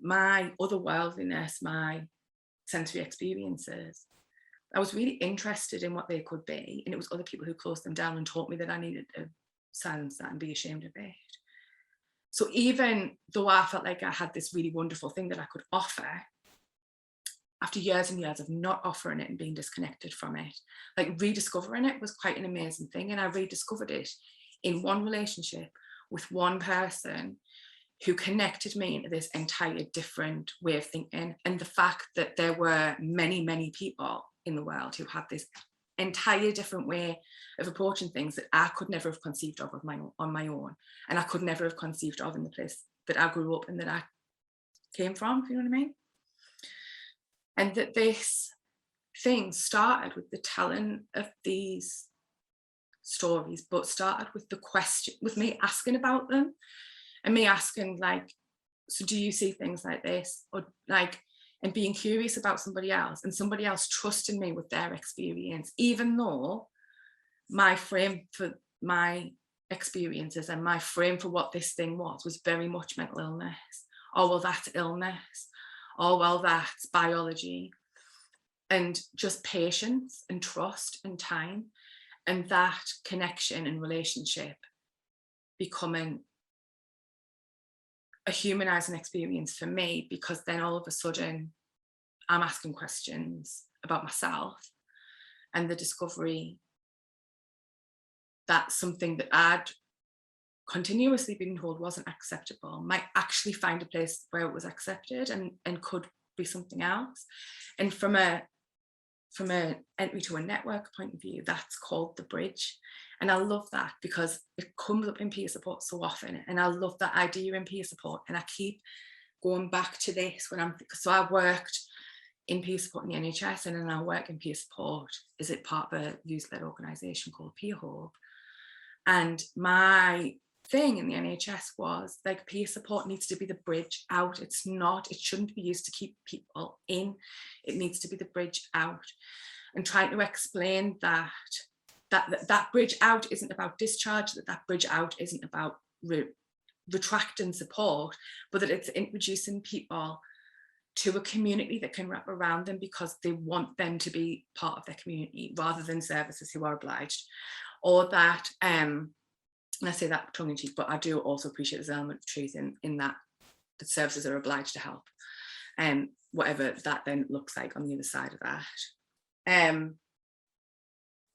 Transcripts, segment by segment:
my otherworldliness, my sensory experiences, I was really interested in what they could be. And it was other people who closed them down and taught me that I needed to silence that and be ashamed of it. So even though I felt like I had this really wonderful thing that I could offer, after years and years of not offering it and being disconnected from it, like rediscovering it was quite an amazing thing. And I rediscovered it in one relationship with one person who connected me into this entire different way of thinking. And the fact that there were many, many people in the world who had this entire different way of approaching things that I could never have conceived of on my own. And I could never have conceived of in the place that I grew up and that I came from, if you know what I mean. And that this thing started with the telling of these stories, but started with the question, with me asking about them and me asking, like, so do you see things like this? Or like, and being curious about somebody else and somebody else trusting me with their experience, even though my frame for my experiences and my frame for what this thing was very much mental illness. Oh, well, that's illness. Oh, well, that's biology. And just patience and trust and time, and that connection and relationship becoming a humanizing experience for me, because then all of a sudden I'm asking questions about myself, and the discovery that something that I'd continuously been told wasn't acceptable might actually find a place where it was accepted and could be something else. And from an entry to a network point of view, that's called the bridge. And I love that because it comes up in peer support so often. And I love that idea in peer support. And I keep going back to this so I worked in peer support in the NHS, and then I work in peer support as it part of a youth-led organisation called Peer Hub. And my thing in the NHS was like, peer support needs to be the bridge out. It shouldn't be used to keep people in. It needs to be the bridge out. And trying to explain that bridge out isn't about discharge, that bridge out isn't about retracting support, but that it's introducing people to a community that can wrap around them because they want them to be part of their community rather than services who are obliged. Or that, and I say that tongue in cheek, but I do also appreciate there's an element of truth in that the services are obliged to help, whatever that then looks like on the other side of that. And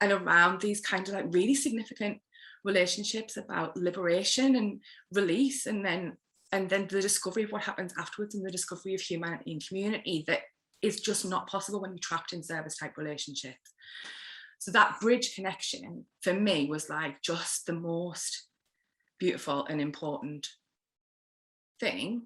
around these kind of like really significant relationships about liberation and release, and then the discovery of what happens afterwards, and the discovery of humanity and community that is just not possible when you're trapped in service type relationships. So that bridge connection for me was like just the most beautiful and important thing